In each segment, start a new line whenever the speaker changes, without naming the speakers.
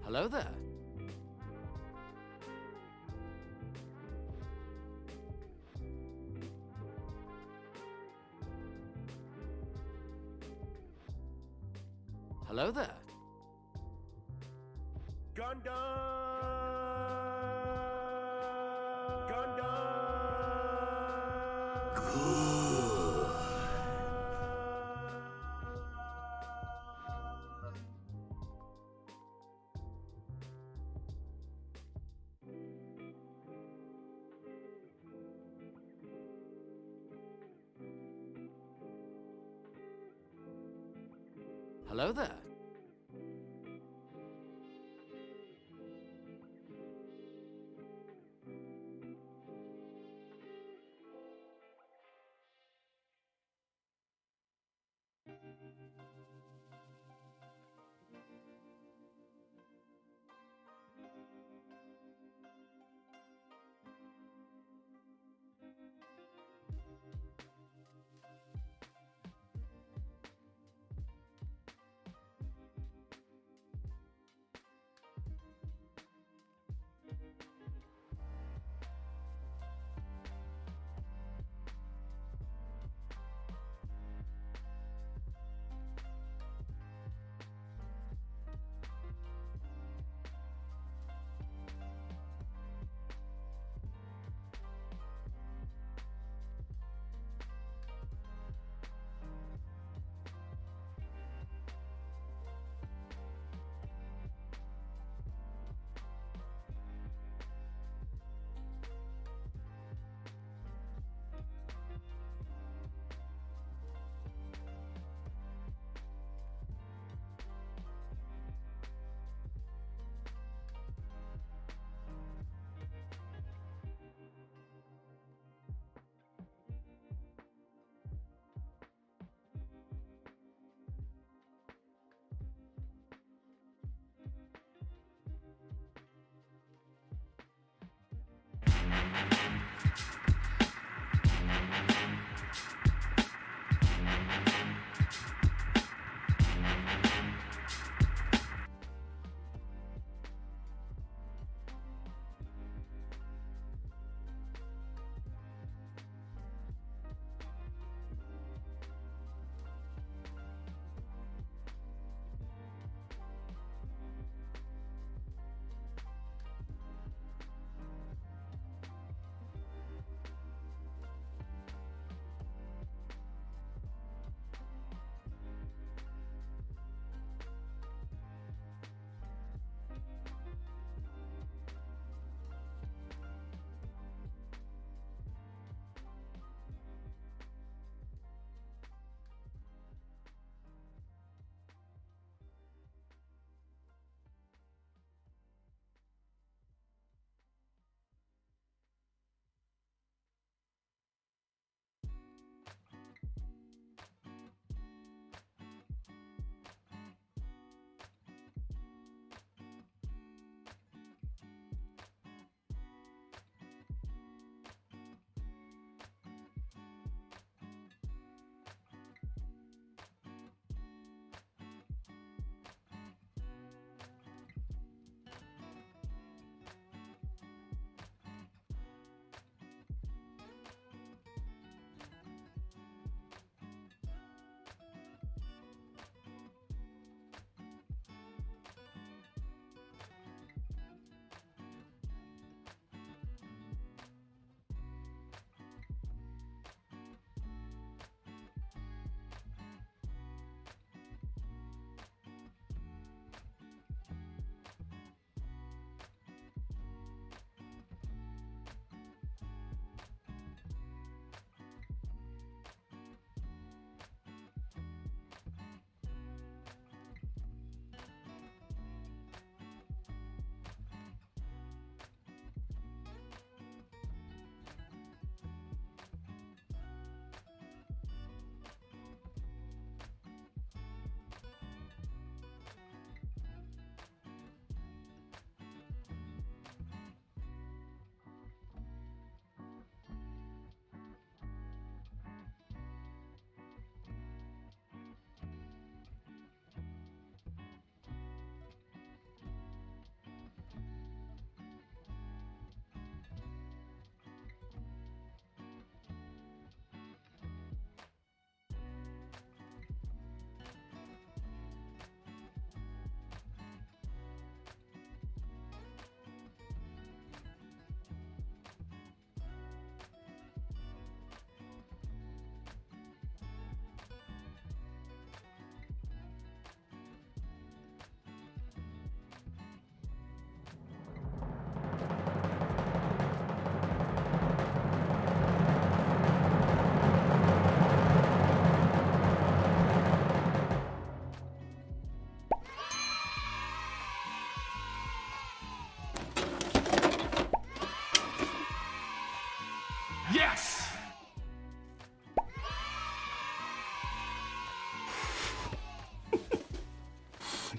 Hello there. Hello there.
Gundam! Gundam!
Hello there.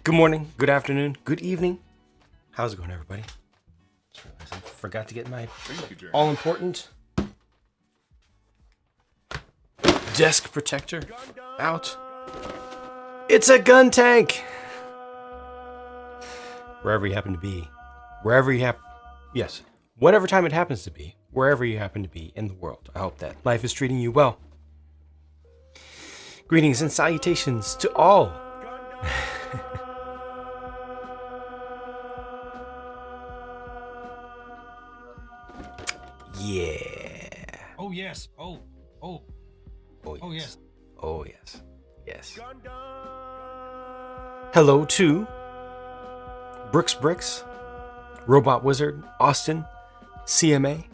Good morning, good afternoon, good evening. How's it going, everybody? I forgot to get my all-important desk protector out. It's a gun tank! Wherever you happen to be. Yes, whatever time it happens to be. Wherever you happen to be in the world. I hope that life is treating you well. Greetings and salutations to all. Yeah.
Oh yes. Oh yes. Oh yes.
Oh yes. Yes. Hello to Bricks, Robot Wizard, Austin, CMA,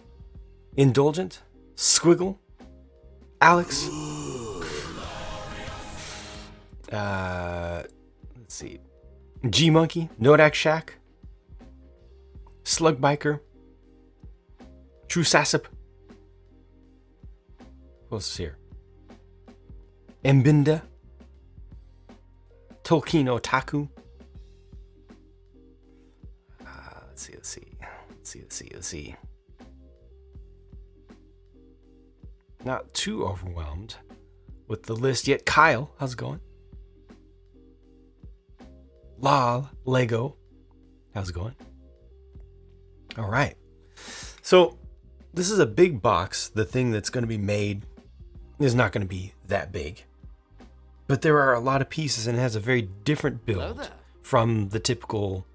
Indulgent, Squiggle, Alex. Let's see. G Monkey, Nodak Shack, Slug Biker, True Sassip. Who else is here? Mbinda, Tolkien Otaku. Let's see. Not too overwhelmed with the list yet. Kyle, how's it going? Lol, Lego, how's it going? All right. So this is a big box. The thing that's going to be made is not going to be that big. But there are a lot of pieces and it has a very different build from the typical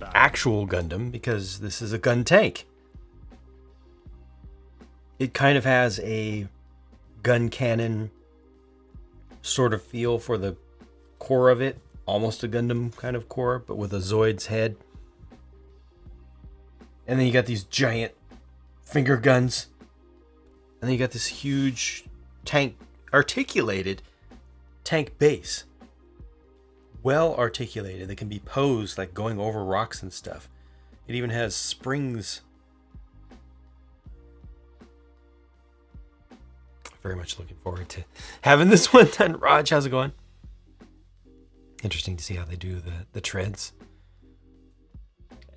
actual Gundam because this is a gun tank. It kind of has a gun cannon sort of feel for the core of it. Almost a Gundam kind of core, but with a Zoid's head. And then you got these giant finger guns. And then you got this huge tank, articulated tank base. Well articulated. That can be posed like going over rocks and stuff. It even has springs. Very much looking forward to having this one done. Raj, how's it going? Interesting to see how they do the treads.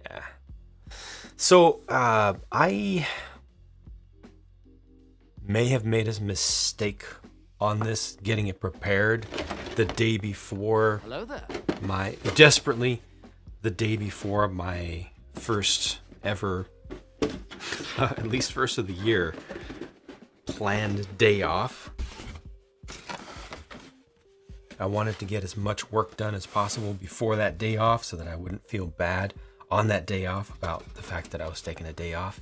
Yeah. So, I may have made a mistake on this, getting it prepared the day before.
Hello there.
The day before my first ever, at least first of the year, planned day off. I wanted to get as much work done as possible before that day off so that I wouldn't feel bad on that day off about the fact that I was taking a day off.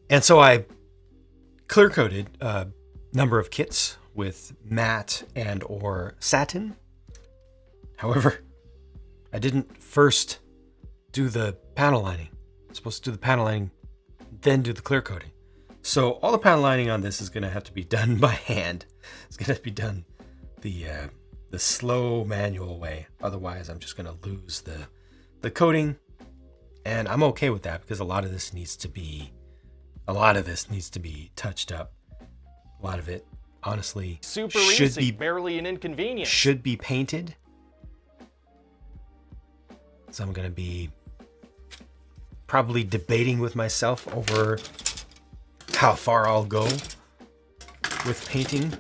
And so I clear-coated a number of kits with matte and or satin. However, I didn't first do the panel lining. I'm supposed to do the panel lining, then do the clear coating. So all the panel lining on this is going to have to be done by hand. It's going to have to be done the slow manual way. Otherwise, I'm just going to lose the coating. And I'm okay with that because a lot of this needs to be touched up. A lot of it, honestly,
Super
should
easy,
be
barely an inconvenience.
should be painted. So I'm going to be probably debating with myself over how far I'll go with painting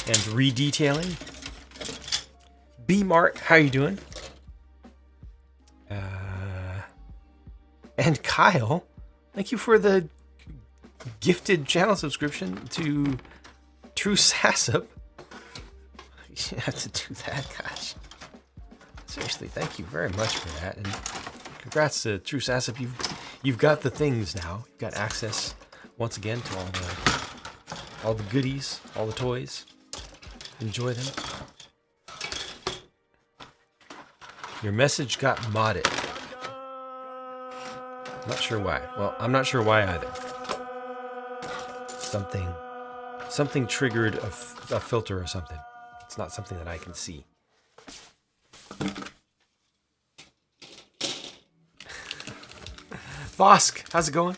and redetailing. B-Mart, how you doing? And Kyle, thank you for the gifted channel subscription to True Sassip. You have to do that, gosh. Seriously, thank you very much for that. And congrats to True Sassip. You've got the things now. You've got access once again to all the goodies, all the toys. Enjoy them. Your message got modded. Not sure why. Well, I'm not sure why either. Something triggered a filter or something. It's not something that I can see. Vosk, how's it going?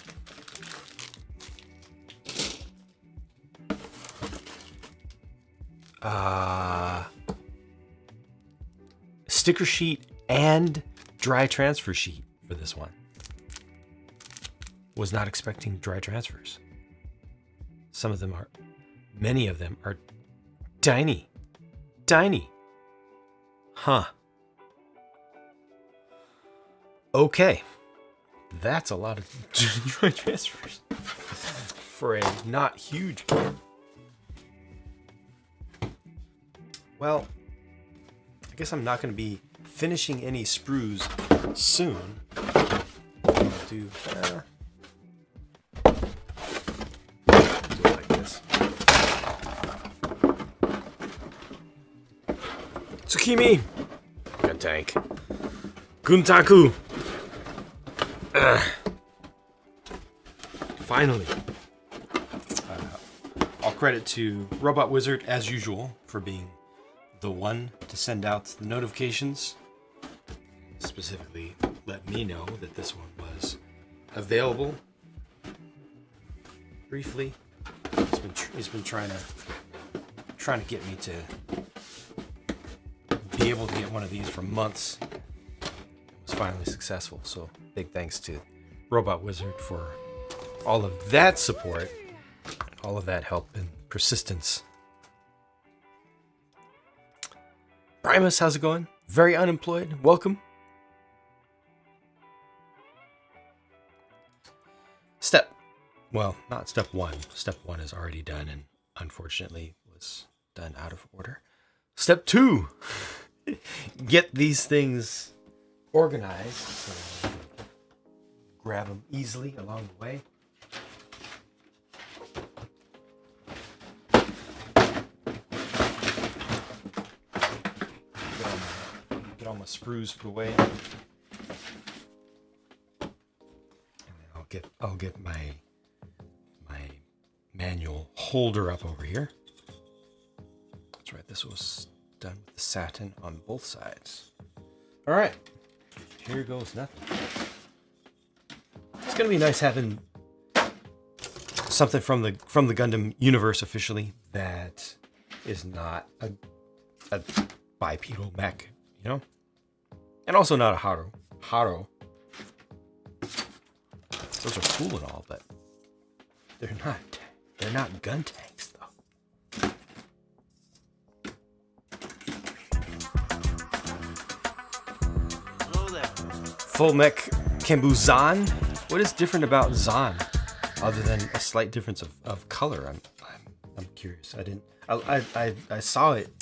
sticker sheet and dry transfer sheet for this one. Was not expecting dry transfers. Many of them are tiny. Tiny. Huh. Okay. That's a lot of dry transfers for a not huge game. Well, I guess I'm not going to be finishing any sprues soon. I'll do it like this. Tsukimi! Gun tank. Guntaku! Finally. All credit to Robot Wizard, as usual, for being the one to send out the notifications. Specifically, let me know that this one was available. Briefly, he's been trying to get me to be able to get one of these for months. It was finally successful. So big thanks to Robot Wizard for all of that support, all of that help and persistence. Primus, how's it going? Very unemployed. Welcome. Not step one. Step one is already done and unfortunately was done out of order. Step two, get these things organized so you can grab them easily along the way. Get all my sprues put away. And then I'll get my manual holder up over here. That's right, this was done with the satin on both sides. All right, here goes nothing. It's gonna be nice having something from the Gundam universe officially that is not a bipedal mech, you know, and also not a Haro. Those are cool and all, but they're not gun tanks though.
Hello there.
Full mech Kenbu Zan. What is different about Zan, other than a slight difference of color? I'm curious. I saw it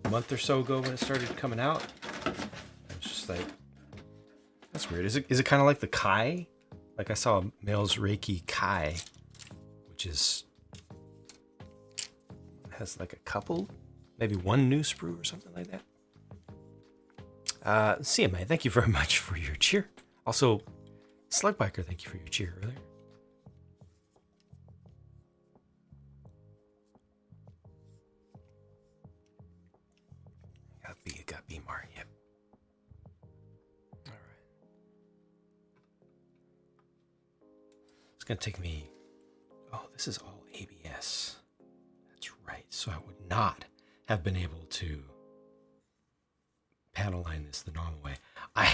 a month or so ago when it started coming out. I was just like, that's weird. Is it kind of like the Kai? Like I saw Male's Reiki Kai, which has like a couple, maybe one new sprue or something like that. CMA, thank you very much for your cheer. Also, Slugbiker, thank you for your cheer earlier. Got Beamar, yep. All right. It's gonna take me. Oh, this is all ABS. That's right. So I would not have been able to panel line this the normal way. I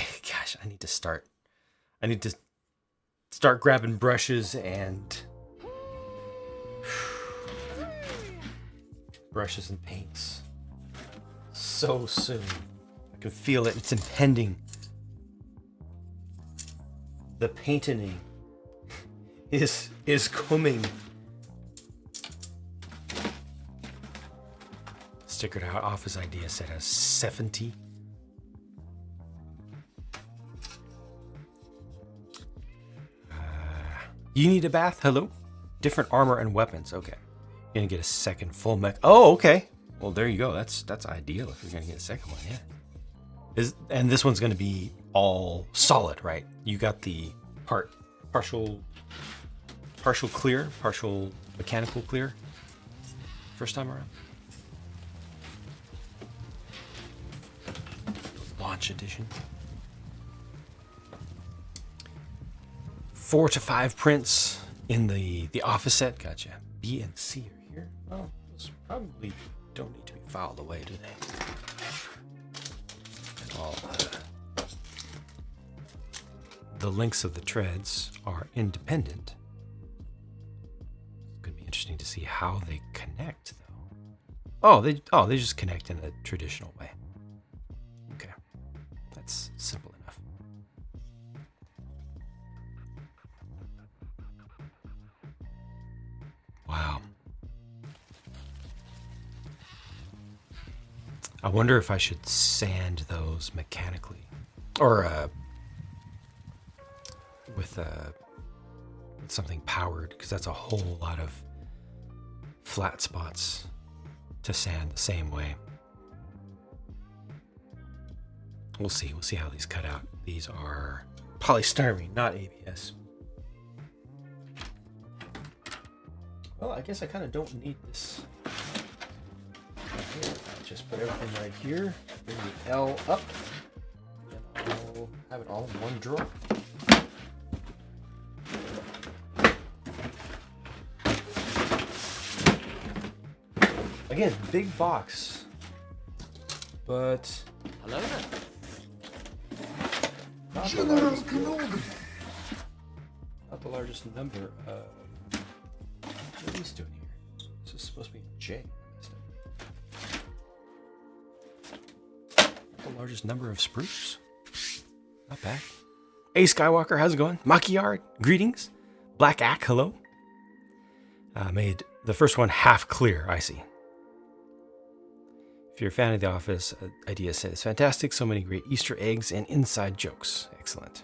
need to start grabbing brushes and paints so soon. I can feel it. It's impending. The painting is coming. Stickered out office idea set as 70. You need a bath? Hello? Different armor and weapons. Okay. You're gonna get a second full mech. Oh, okay. Well, there you go. That's ideal if you're gonna get a second one, yeah. And this one's gonna be all solid, right? You got the partial clear, partial mechanical clear. First time around. Launch edition. 4 to 5 prints in the office set. Gotcha. B and C are here. Oh, it's probably don't need to be filed away, do they? And all the links of the treads are independent. It's going to be interesting to see how they connect, though. They just connect in the traditional way. Okay, that's simple enough. Wow. I wonder if I should sand those mechanically, or with something powered, because that's a whole lot of flat spots to sand the same way. We'll see. We'll see how these cut out. These are polystyrene, not ABS. Well, I guess I kind of don't need this. Here, I'll just put everything right here. Bring the L up. And I'll have it all in one drawer. Again, big box. But
Hello there.
not the largest number of... What are these doing here? This is supposed to be J. The largest number of spruce. Not bad. Hey Skywalker, how's it going? Makiar, greetings. Black Ack, hello. Made the first one half clear, I see. If you're a fan of The Office, idea is fantastic. So many great Easter eggs and inside jokes. Excellent.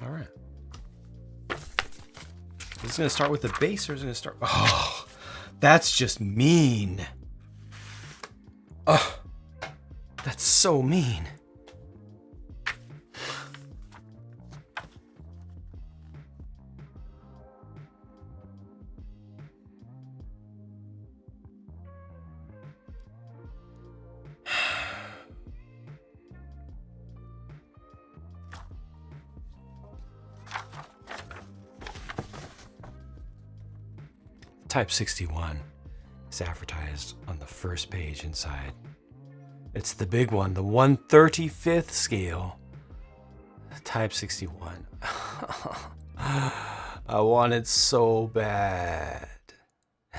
All right. Is this going to start with the base, or is it going to start... Oh, that's just mean. Oh, that's so mean. Type 61 is advertised on the first page inside. It's the big one, the 1/35th scale. Type 61. I want it so bad.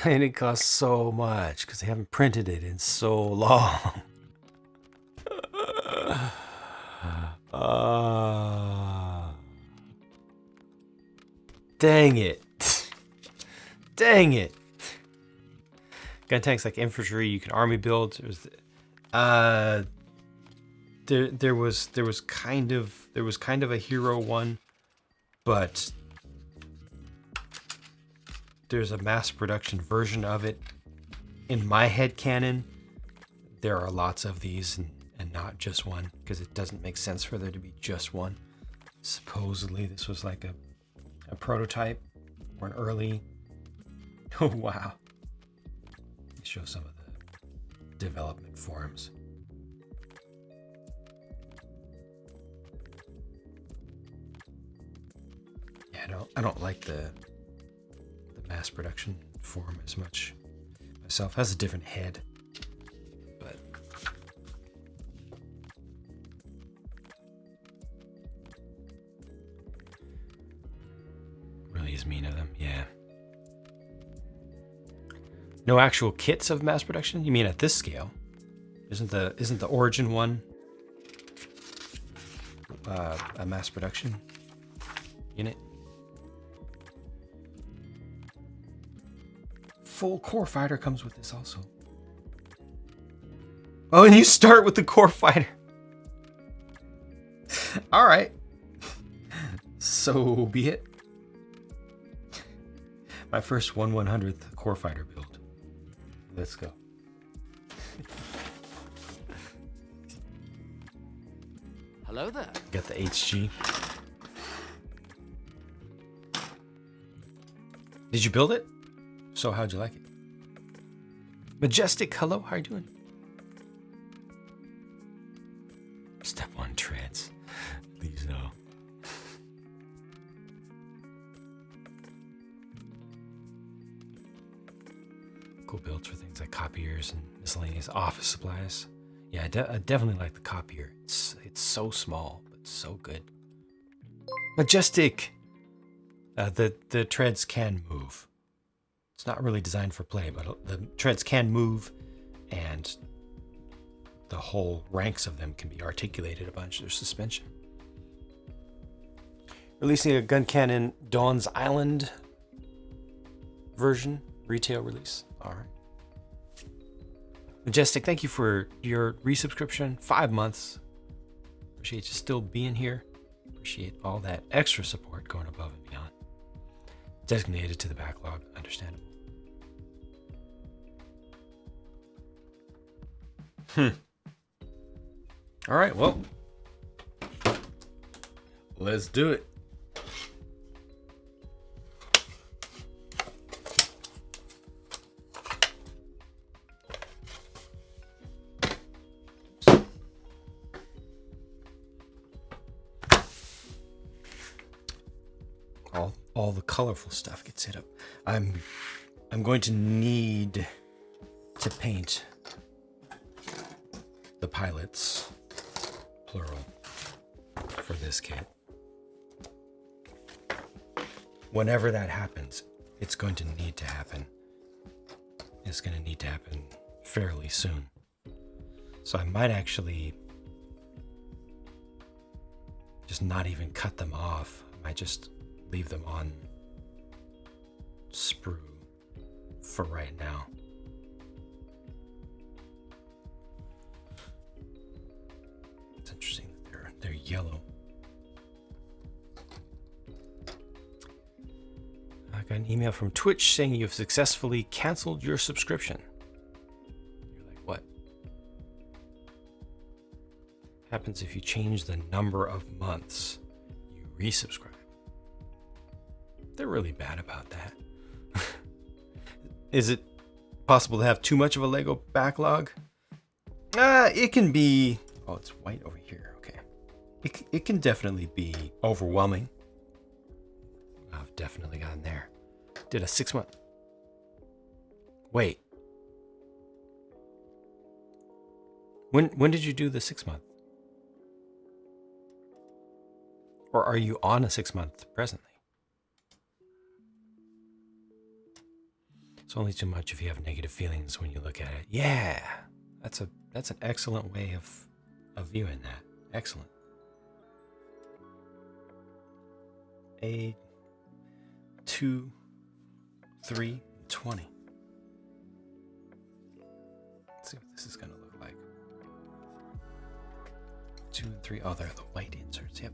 And it costs so much because they haven't printed it in so long. Dang it. Dang it! Gun tanks like infantry, you can army build. There was kind of a hero one, but there's a mass production version of it. In my head canon, there are lots of these and not just one, because it doesn't make sense for there to be just one. Supposedly this was like a prototype or an early. Oh, wow. Show some of the development forums. Yeah, I don't like the mass production form as much myself. It has a different head, but really is mean of them. Yeah. No actual kits of mass production? You mean at this scale? Isn't the Origin one a mass production unit? Full core fighter comes with this also. Oh, and you start with the core fighter. All right. So be it. My first 1/100th core fighter build. Let's go.
Hello there.
Got the HG. Did you build it? So how'd you like it? Majestic, hello, how are you doing? Step 1 treads. Please no. Cool builds for things like copiers and miscellaneous office supplies. Yeah, I definitely like the copier. It's so small, but so good. Majestic! The treads can move. It's not really designed for play, but the treads can move, and the whole ranks of them can be articulated a bunch. There's suspension. Releasing a gun cannon Dawn's Island version, retail release. All right. Majestic, thank you for your resubscription. 5 months. Appreciate you still being here. Appreciate all that extra support going above and beyond. Designated to the backlog, understandable. All right, well, let's do it. All the colorful stuff gets hit up. I'm going to need to paint the pilots, plural, for this kit. Whenever that happens, it's going to need to happen. It's going to need to happen fairly soon. So I might actually just not even cut them off. I might just leave them on sprue for right now. It's interesting that they're yellow. I got an email from Twitch saying you've successfully canceled your subscription. You're like, what? Happens if you change the number of months you resubscribe. They're really bad about that. Is it possible to have too much of a Lego backlog? It can be... Oh, it's white over here. Okay. It can definitely be overwhelming. I've definitely gotten there. Did a 6 month... Wait. When did you do the 6 month? Or are you on a 6 month presently? It's only too much if you have negative feelings when you look at it. Yeah, that's an excellent way of viewing that. Excellent. 8, 2, 3, 20. Let's see what this is going to look like. 2 and 3. Oh, they're the white inserts. Yep.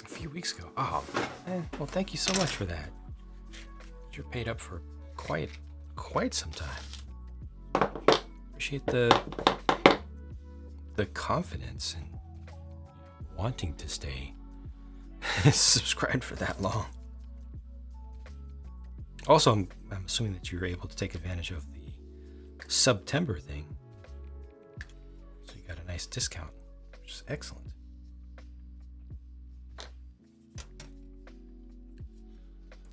A few weeks ago. Oh, man. Well, thank you so much for that. You're paid up for quite some time. Appreciate the confidence and wanting to stay subscribed for that long. Also, I'm assuming that you're able to take advantage of the September thing. So you got a nice discount, which is excellent.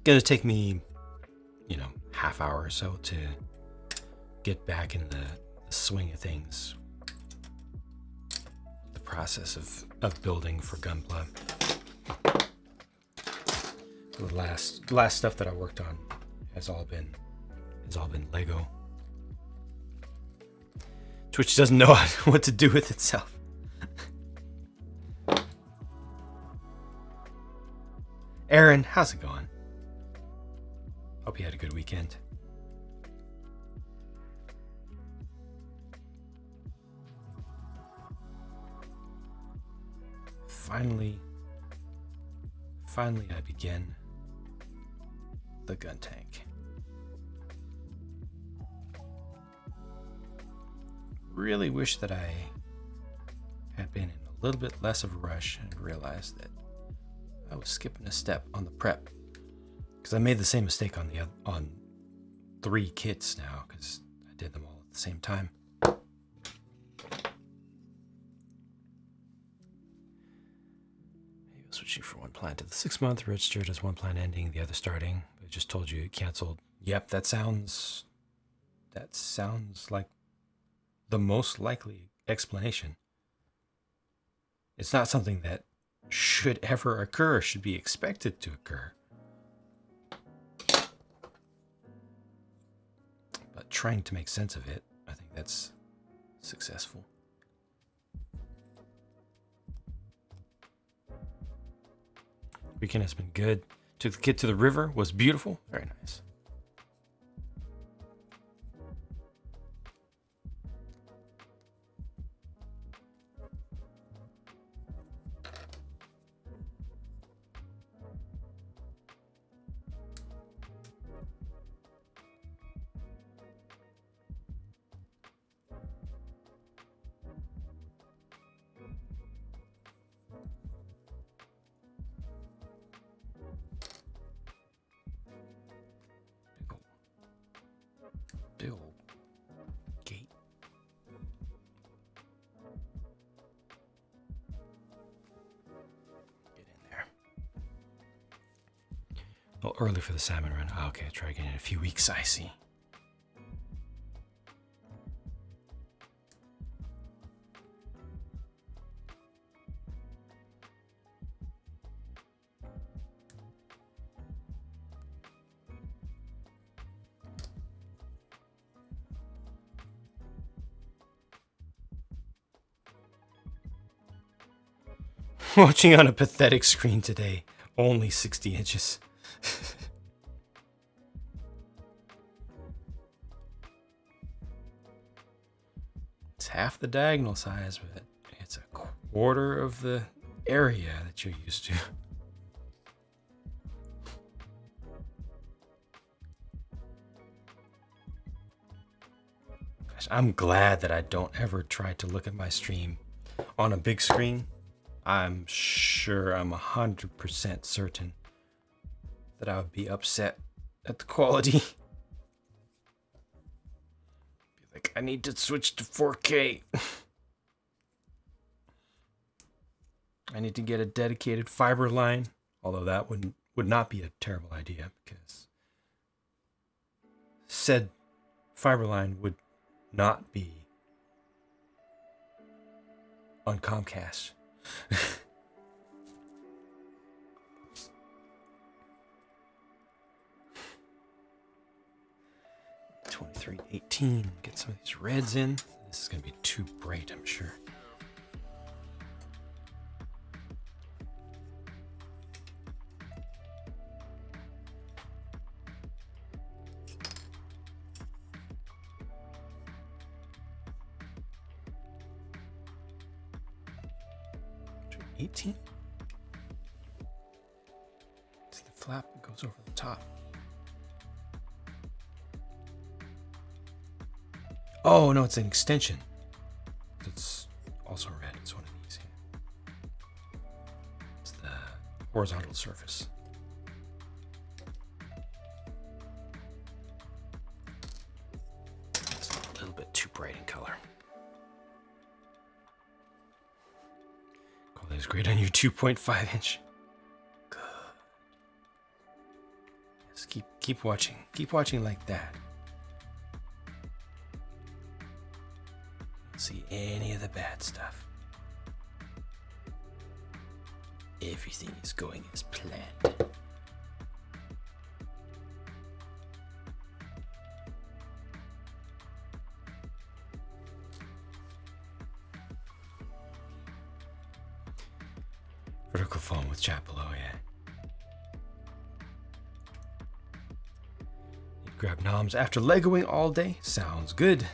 Gonna take me, half hour or so to get back in the swing of things. The process of building for Gunpla. The last stuff that I worked on has all been Lego. Twitch doesn't know what to do with itself. Aaron, how's it going? Hope you had a good weekend. Finally I begin the gun tank. Really wish that I had been in a little bit less of a rush and realized that I was skipping a step on the prep. Because I made the same mistake on 3 kits now, because I did them all at the same time. Maybe I'll switch you for one plan to the 6-month, registered as one plan ending, the other starting. I just told you it canceled. Yep, that sounds like the most likely explanation. It's not something that should ever occur, should be expected to occur. But trying to make sense of it, I think that's successful. Weekend has been good. Took the kid to the river, was beautiful. Very nice. Big old gate. Get in there. A little early for the salmon run. Oh, okay, try again in a few weeks, I see. Watching on a pathetic screen today. Only 60 inches. It's half the diagonal size, but it's a quarter of the area that you're used to. Gosh, I'm glad that I don't ever try to look at my stream on a big screen. I'm 100% certain that I would be upset at the quality. Be like, I need to switch to 4K. I need to get a dedicated fiber line, although that would not be a terrible idea because said fiber line would not be on Comcast. 23:18. Get some of these reds in. This is gonna be too bright, I'm sure. See the flap that goes over the top. Oh no, it's an extension. It's also red. It's one of these here. It's the horizontal surface. It's a little bit too bright in color. Quality is great on your 2.5 inch. Good. Just keep watching. Keep watching like that. Don't see any of the bad stuff. Everything is going as planned. Vertical foam with chat below, yeah. You'd grab noms after Legoing all day. Sounds good.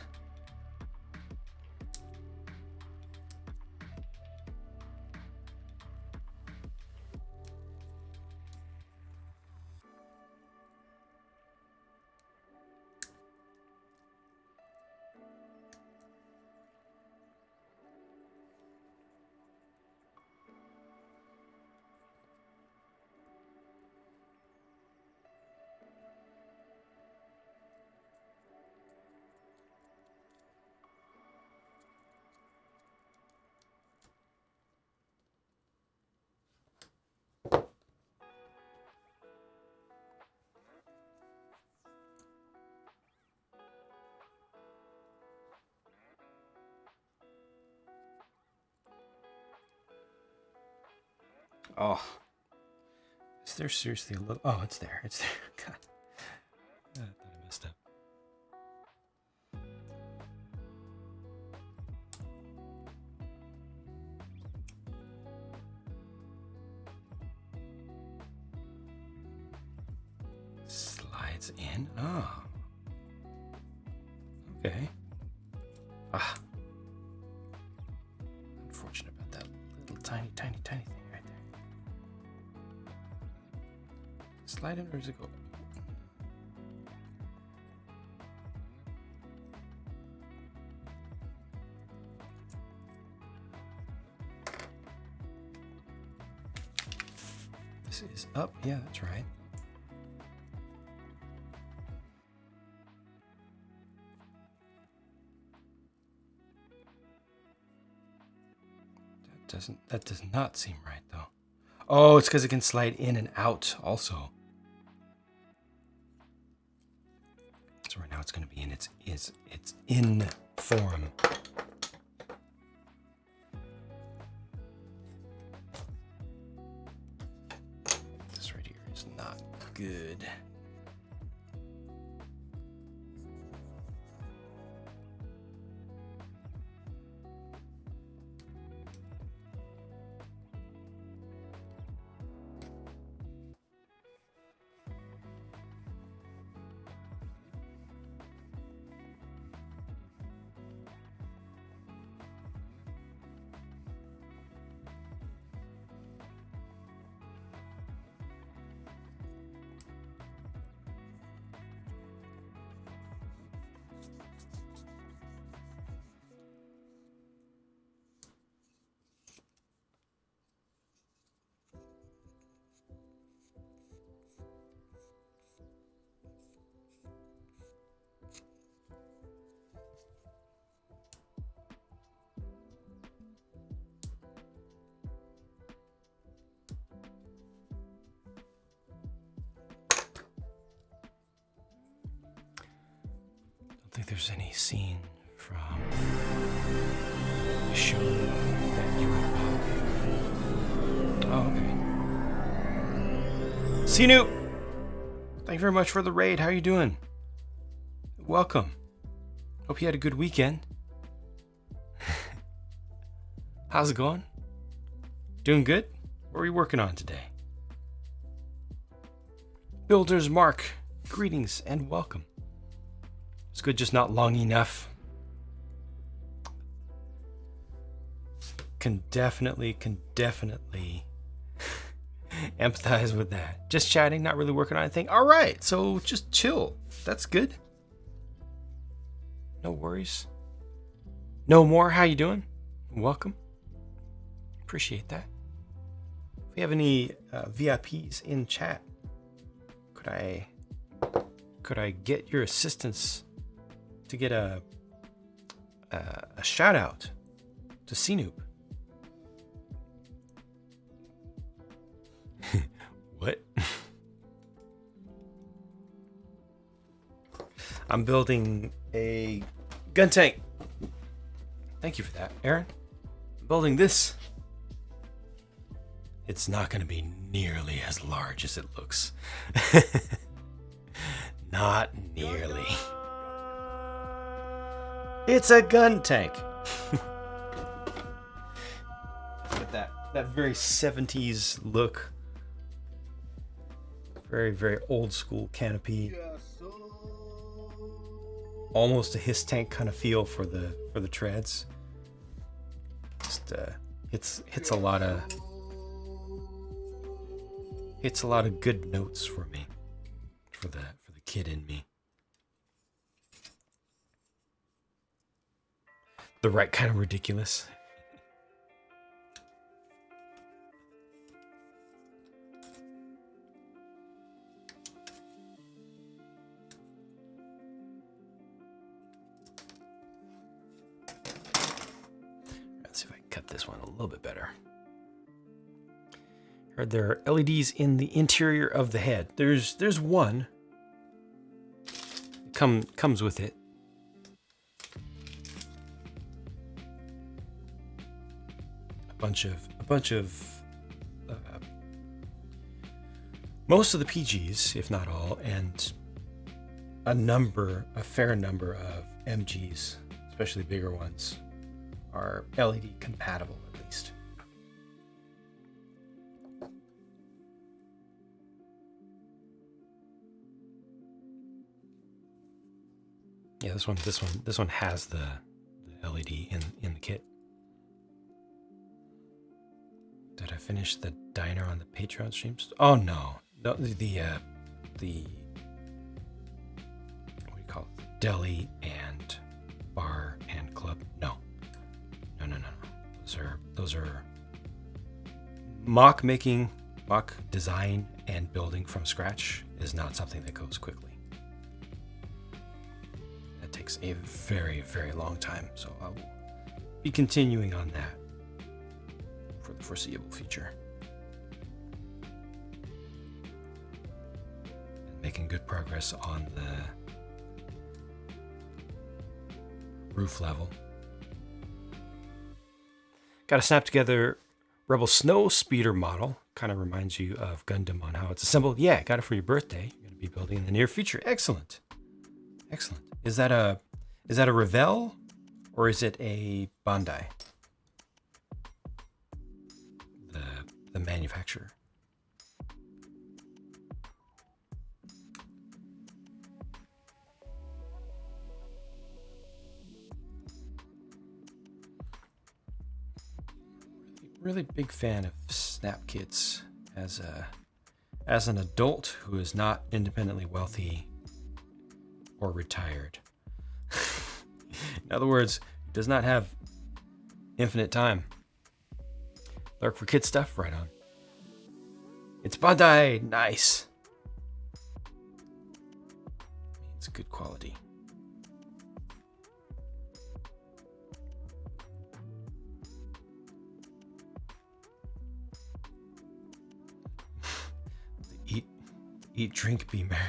Oh. Is there seriously a little... Oh, it's there. It's there. God. I thought I messed up. Slides in. Oh. Okay. Ah. Unfortunate about that little tiny thing right there. Slide in or does it go? This is up. Yeah, that's right. That does not seem right though. Oh, it's because it can slide in and out also. So right now it's going to be in its in form. This right here is not good. I think there's any scene from the show that you would love. Oh, okay. Sinu! Thank you very much for the raid. How are you doing? Welcome. Hope you had a good weekend. How's it going? Doing good? What are you working on today? Builder's Mark, greetings and welcome. It's good, just not long enough. Can definitely empathize with that. Just chatting, not really working on anything. All right, so just chill. That's good. No worries. No more. How you doing? Welcome. Appreciate that. If we have any VIPs in chat, could I get your assistance to get a shout out to Sinoop? What? I'm building a gun tank. Thank you for that, Aaron. I'm building this. It's not going to be nearly as large as it looks. Not nearly. It's a gun tank. With that very 70s look. Very, very old school canopy. Almost a his tank kind of feel for the treads. Just hits a lot of good notes for me. For the kid in me. The right kind of ridiculous. Let's see if I can cut this one a little bit better. Heard there are LEDs in the interior of the head. There's one. Comes with it. A bunch of most of the PGs, if not all, and a fair number of MGs, especially bigger ones, are LED compatible at least. Yeah, this one has the LED in the kit. Did I finish the diner on the Patreon streams? Oh no, the what do you call it? Deli and bar and club? No. Those are mock design and building from scratch is not something that goes quickly. That takes a very, very long time. So I will be continuing on that for the foreseeable future. And making good progress on the roof level. Got to snap together Rebel Snow Speeder model. Kind of reminds you of Gundam on how it's assembled. Yeah, got it for your birthday. You're going to be building in the near future. Excellent. Excellent. Is that a Revell or is it a Bandai? The manufacturer. Really big fan of snap kits as an adult who is not independently wealthy or retired. In other words, does not have infinite time. Lurk for kid stuff, right on. It's Bandai, nice. It's good quality. Eat, drink, be merry.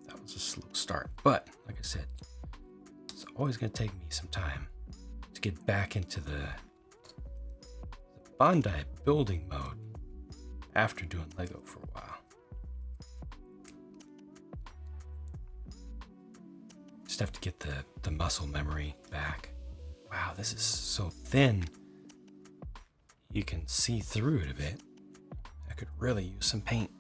That was a slow start, but like I said, always going to take me some time to get back into the Bandai building mode after doing Lego for a while. Just have to get the muscle memory back. Wow, this is so thin. You can see through it a bit. I could really use some paint.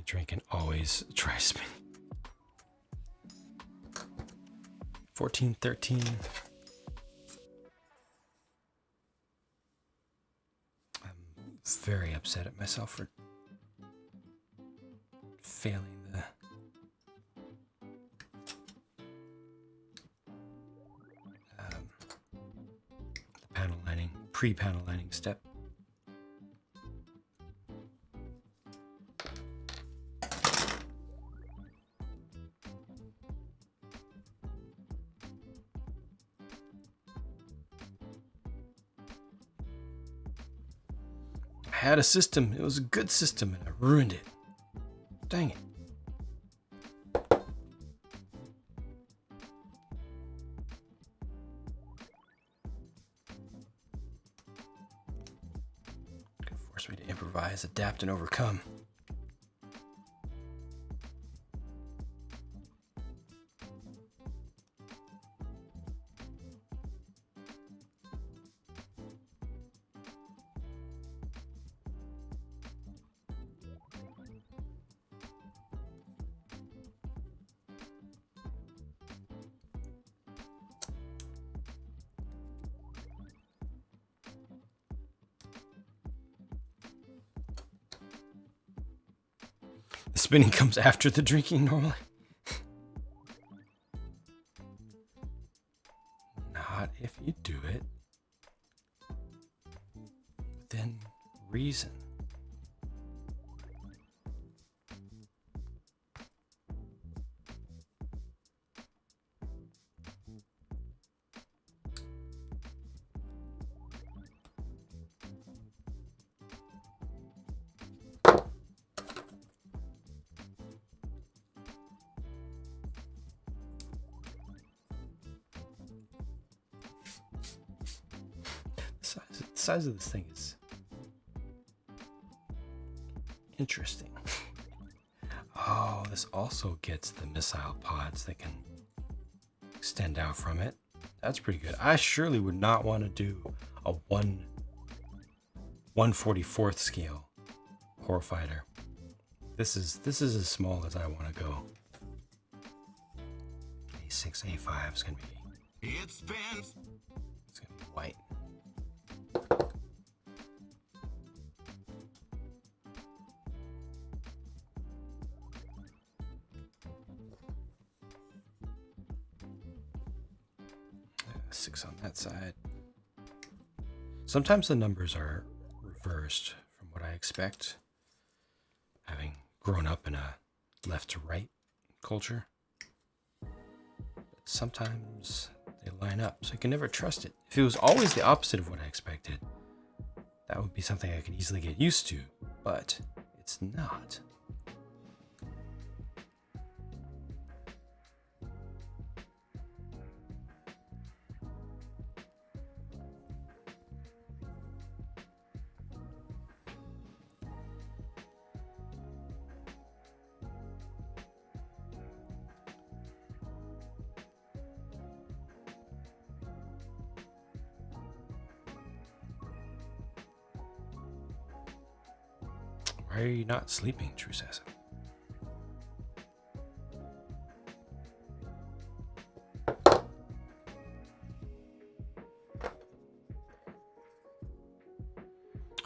Drinking always tries me. 14, 13. I'm very upset at myself for failing the panel lining, pre-panel lining step. I had a system. It was a good system, and I ruined it. Dang it. Gonna force me to improvise, adapt, and overcome. The spinning comes after the drinking normally. Not if you do it within reason. size of this thing is interesting. Oh, this also gets the missile pods that can extend out from it. That's pretty good. I surely would not want to do a 1/44th scale core fighter. This is as small as I want to go. A6, A5 is gonna be. It's gonna be white. Six on that side. Sometimes the numbers are reversed from what I expect, having grown up in a left to right culture. But sometimes they line up, so you can never trust it. If it was always the opposite of what I expected, that would be something I could easily get used to, but it's not. Why are you not sleeping, True Assassin?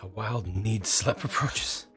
A wild need sleep approaches.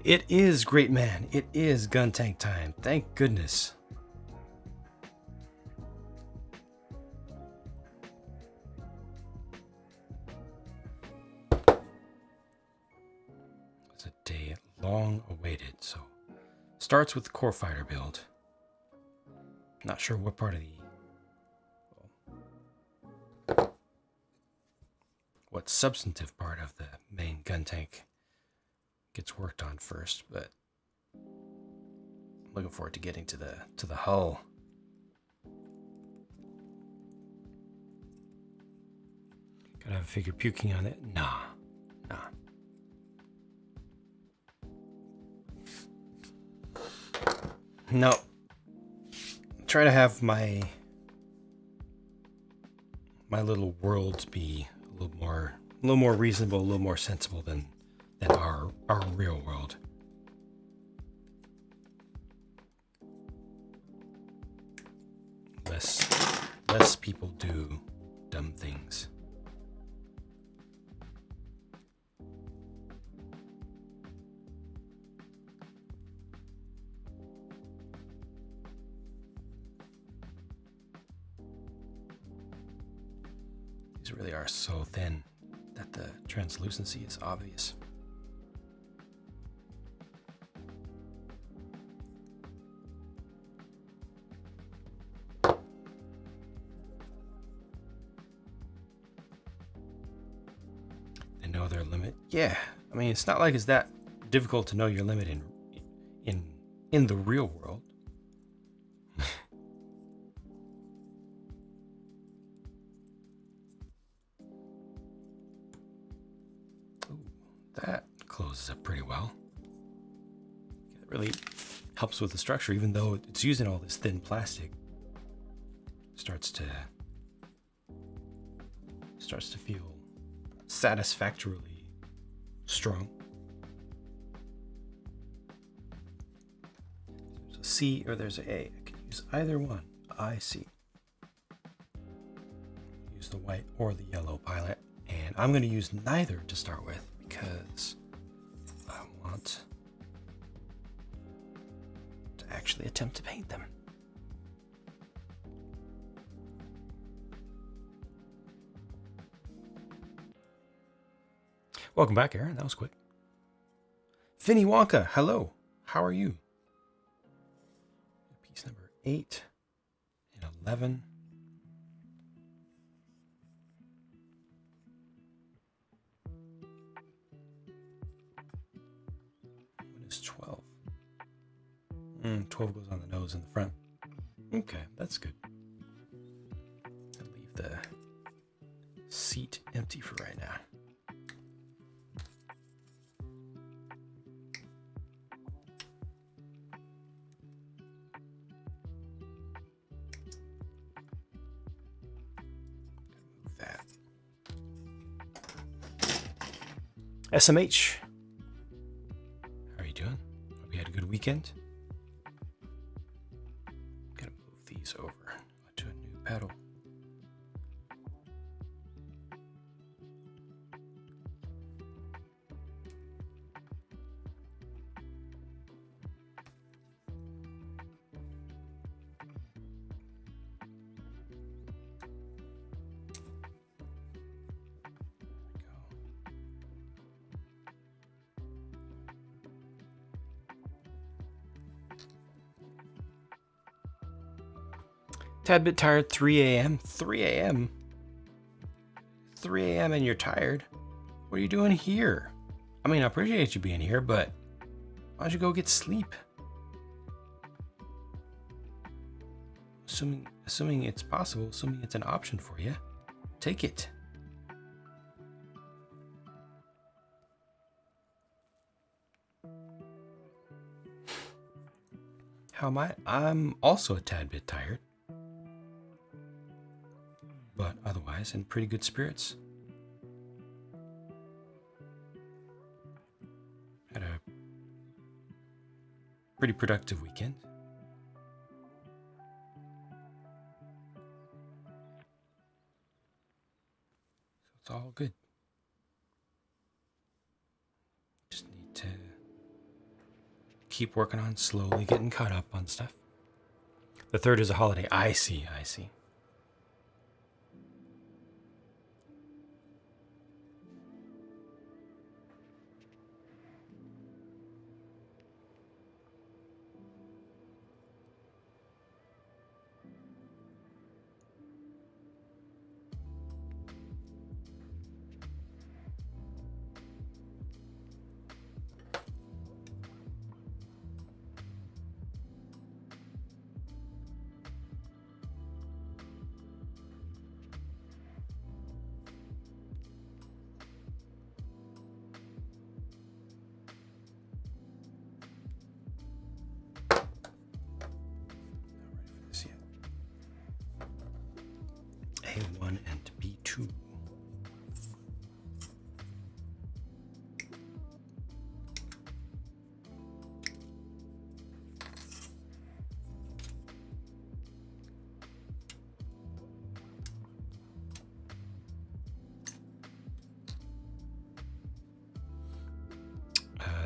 It is, great man. It is gun tank time. Thank goodness. It's a day long awaited, so starts with the core fighter build. Not sure what part of what substantive part of the main gun tank gets worked on first, but I'm looking forward to getting to the hull. Gotta have a figure puking on it? Nah. No. Try to have my little worlds be a little more reasonable, a little more sensible than our real world. Less people do dumb things. These really are so thin that the translucency is obvious. Know their limit. Yeah, I mean, it's not like it's that difficult to know your limit in the real world. Ooh, that closes up pretty well. It really helps with the structure, even though it's using all this thin plastic. Starts to feel satisfactorily strong. There's a C or there's a A. I can use either one. I see. Use the white or the yellow pilot, and I'm going to use neither to start with because I want to actually attempt to paint them. Welcome back, Aaron. That was quick. Finny Wonka, hello. How are you? Piece number 8 and 11. What is 12? 12 goes on the nose in the front. Okay, that's good. I'll leave the seat empty for right now. Move that. SMH. How are you doing? Hope you had a good weekend. Gotta move these over to a new pedal. Tad bit tired, 3 a.m. 3 a.m. 3 a.m. and you're tired? What are you doing here? I mean, I appreciate you being here, but why don't you go get sleep? Assuming it's possible, assuming it's an option for you, take it. How am I? I'm also a tad bit tired, but otherwise in pretty good spirits. Had a pretty productive weekend. So it's all good. Just need to keep working on slowly getting caught up on stuff. The 3rd is a holiday. I see. A1 and B2.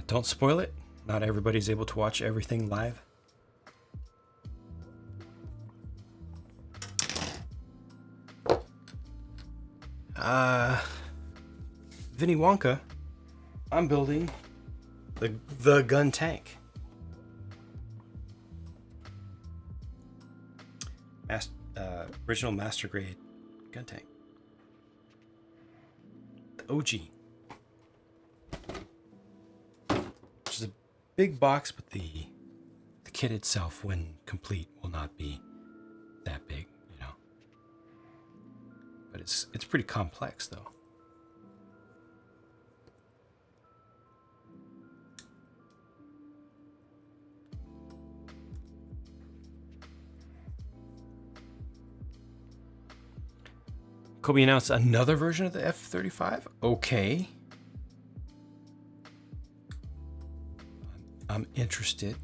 Don't spoil it. Not everybody's able to watch everything live. Vinny Wonka, I'm building the gun tank. Original master grade gun tank. The OG. Which is a big box, but the kit itself, when complete, will not be that big, you know. But it's pretty complex though. Kobe announced another version of the F-35. Okay. I'm interested.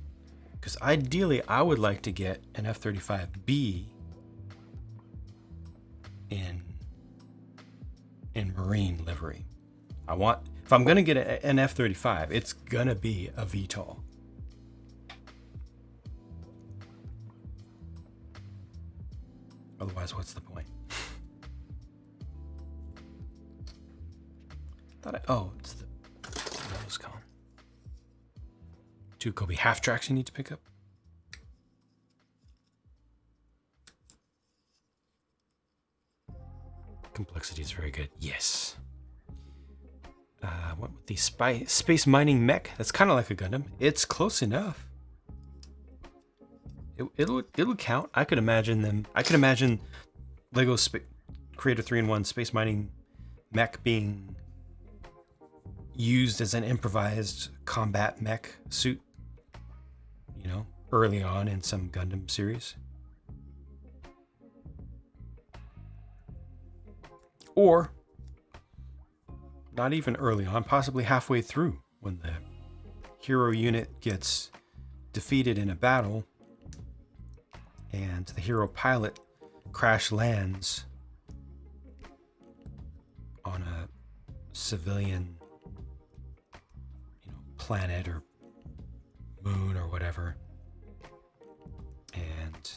Because ideally, I would like to get an F-35B in Marine livery. If I'm going to get an F-35, it's going to be a VTOL. Otherwise, what's the point? It's the nose cone. 2 Kobe half tracks you need to pick up. Complexity is very good. Yes. What with the space mining mech? That's kind of like a Gundam. It's close enough. It'll count. I could imagine Lego Creator 3-in-1 space mining mech being used as an improvised combat mech suit. You know, early on in some Gundam series. Or not even early on, possibly halfway through, when the hero unit gets defeated in a battle and the hero pilot crash lands on a civilian, planet or moon or whatever, and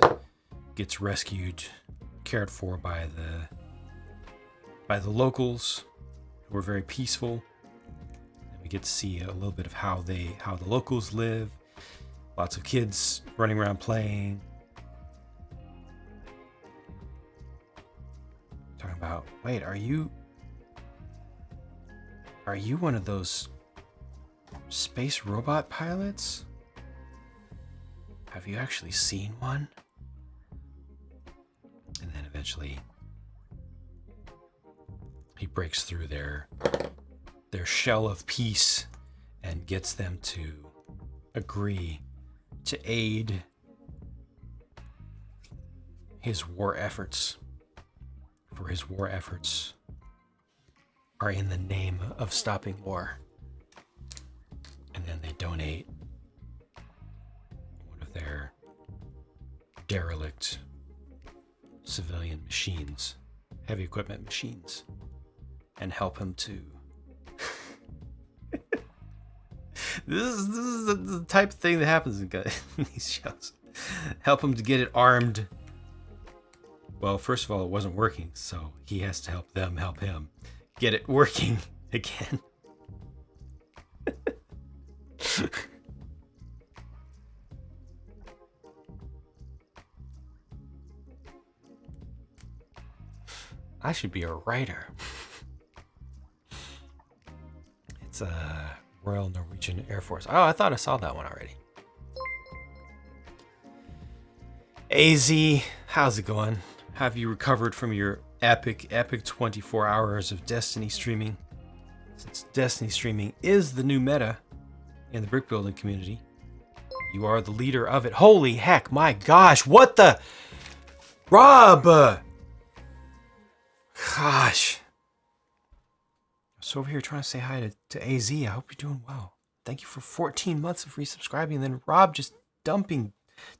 gets rescued, cared for by the locals, who are very peaceful. And we get to see a little bit of how the locals live. Lots of kids running around playing. Talking about, wait, are you one of those space robot pilots? Have you actually seen one? And then eventually he breaks through their shell of peace and gets them to agree to aid his war efforts. For his war efforts are in the name of stopping war. And then they donate one of their derelict civilian machines, heavy equipment machines, and help him to. This is the type of thing that happens in these shows. Help him to get it armed. Well, first of all, it wasn't working, so he has to help them help him get it working again. I should be a writer. It's a Royal Norwegian Air Force. Oh, I thought I saw that one already. AZ, how's it going? Have you recovered from your epic 24 hours of Destiny streaming? Since Destiny streaming is the new meta in the brick building community, you are the leader of it. Holy heck, my gosh, what the? Rob! Gosh. I was over here trying to say hi to AZ. I hope you're doing well. Thank you for 14 months of resubscribing. And then Rob just dumping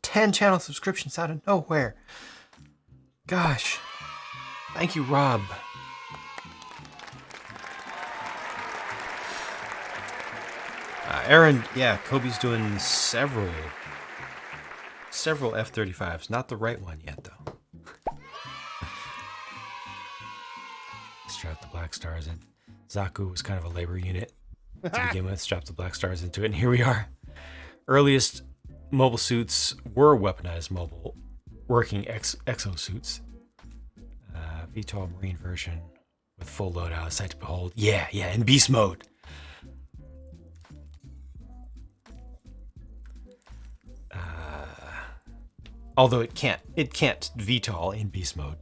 10 channel subscriptions out of nowhere. Gosh. Thank you, Rob. Aaron, yeah, Kobe's doing several F-35s. Not the right one yet, though. Strap the Black Stars in. Zaku was kind of a labor unit to begin with. Strap the Black Stars into it, and here we are. Earliest mobile suits were weaponized mobile working exosuits. VTOL Marine version with full loadout, sight to behold. Yeah, in beast mode. Although it can't VTOL in beast mode.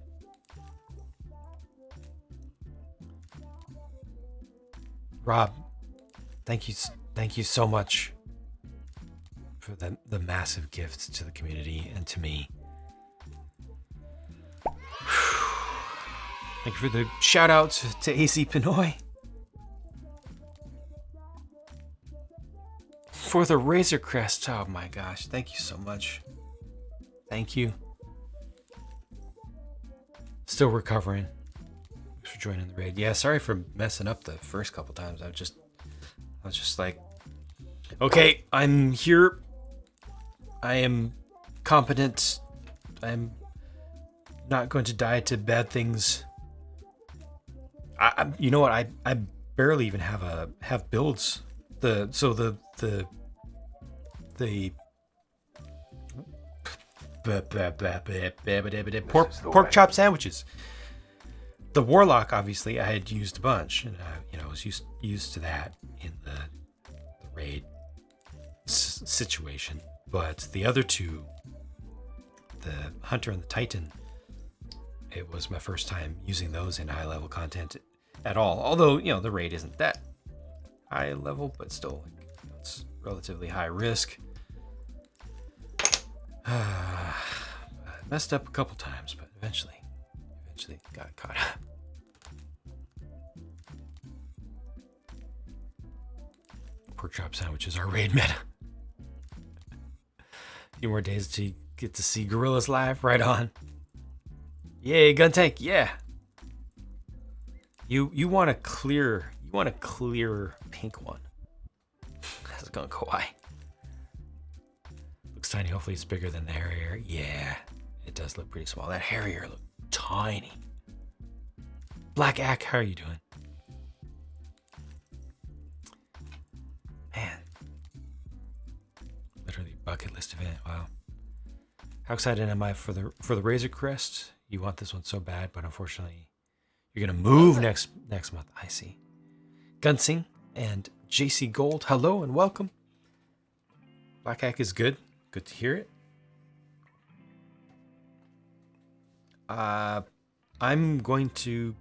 Rob, thank you so much for the massive gifts to the community and to me. Thank you for the shout out to AC Pinoy. For the Razor Crest. Oh my gosh, thank you so much. Thank you. Still recovering. Thanks for joining the raid. Yeah, sorry for messing up the first couple times. I was just like, okay, I'm here. I am competent. I'm not going to die to bad things. You know what? I barely even have builds. The pork chop sandwiches. The warlock, obviously, I had used a bunch, and I was used to that in the raid situation. But the other two, the hunter and the titan, it was my first time using those in high level content at all. Although the raid isn't that high level, but still, it's relatively high risk. Messed up a couple times, but eventually got caught up. Pork chop sandwiches are raid meta. A few more days to get to see gorillas live. Right on. Yay, gun tank. Yeah. You want a clear pink one. That's gonna go high. Looks tiny. Hopefully it's bigger than the Harrier. Yeah, it does look pretty small. That Harrier looked tiny. Black Ack, how are you doing? Man. Literally bucket list event. Wow. How excited am I for the Razor Crest? You want this one so bad, but unfortunately you're gonna move next month. I see. Gunsing and JC Gold, hello and welcome. Black Hack is good. Good to hear it. I'm going to,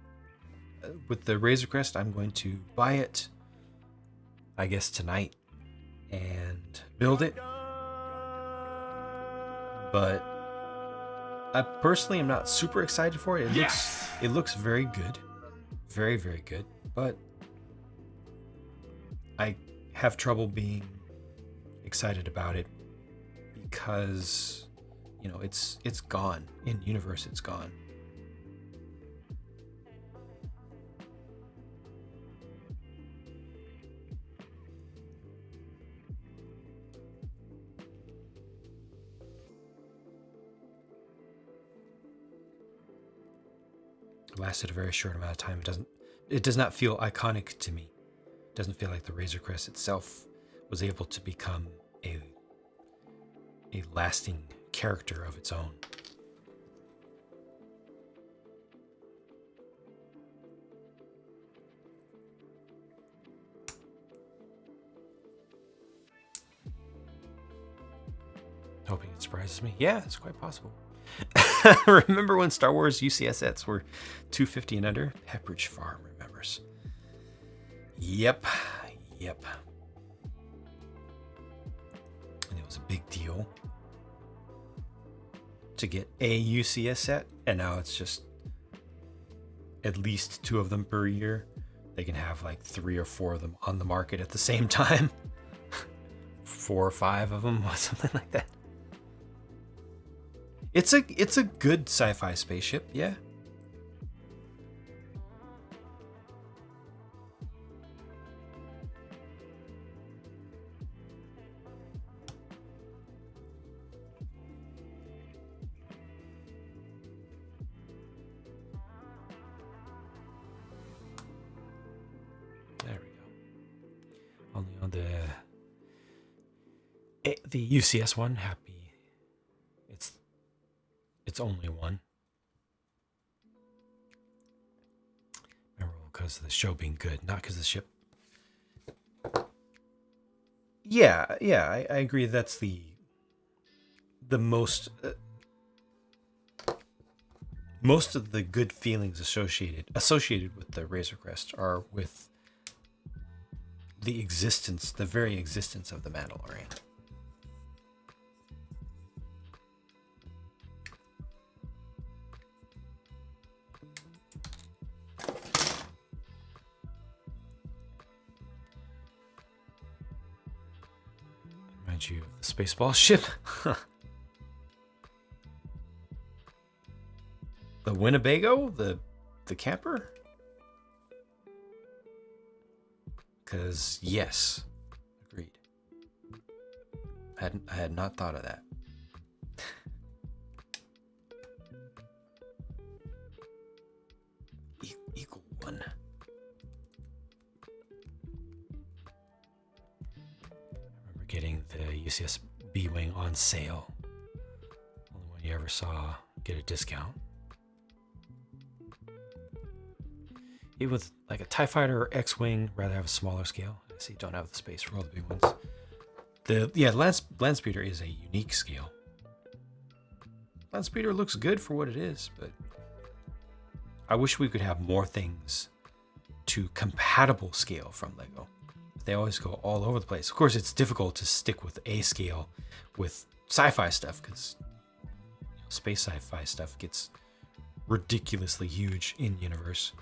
with the Razor Crest, I'm going to buy it, I guess, tonight and build it. But I personally am not super excited for it. It looks very good. Very, very good. But I have trouble being excited about it because it's gone. In universe, it's gone. It lasted a very short amount of time. It does not feel iconic to me. It doesn't feel like the Razor Crest itself was able to become a lasting character of its own. Hoping it surprises me. Yeah, it's quite possible. Remember when Star Wars UCS sets were $250 and under? Pepperidge Farm remembers. Yep. And it was a big deal to get a UCS set, and now it's just at least 2 of them per year. They can have like 3 or 4 of them on the market at the same time. 4 or 5 of them, or something like that. It's a good sci-fi spaceship, yeah. There we go. Only on the UCS one. Happy. It's only one. Memorable because of the show being good, not because of the ship. Yeah, I agree. That's the most of the good feelings associated with the Razor Crest are with the very existence of the Mandalorian. You the Spaceball ship. The Winnebago, the camper. Because yes, agreed. I had not thought of that. Eagle one. UCS B-Wing on sale. Only one you ever saw get a discount. Even with like a TIE Fighter or X-Wing, rather have a smaller scale. I see you don't have the space for all the big ones. Landspeeder is a unique scale. Landspeeder looks good for what it is, but I wish we could have more things to compatible scale from Lego. They always go all over the place. Of course, it's difficult to stick with a scale with sci-fi stuff because space sci-fi stuff gets ridiculously huge in universe.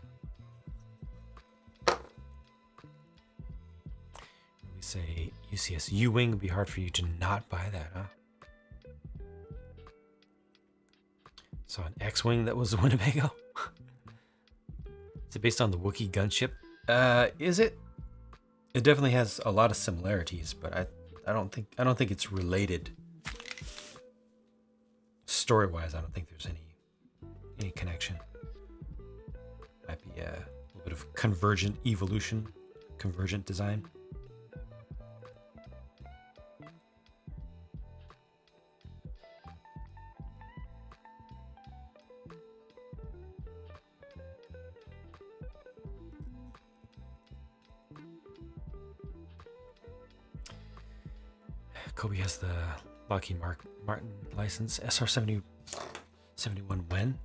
We say UCS U-Wing would be hard for you to not buy that, huh? Saw an X-Wing that was a Winnebago. Is it based on the Wookiee gunship? Is it? It definitely has a lot of similarities, but I don't think it's related. Story-wise, I don't think there's any connection. Might be a little bit of convergent evolution, convergent design. Kobe has the Lockheed Martin license. SR-71 when?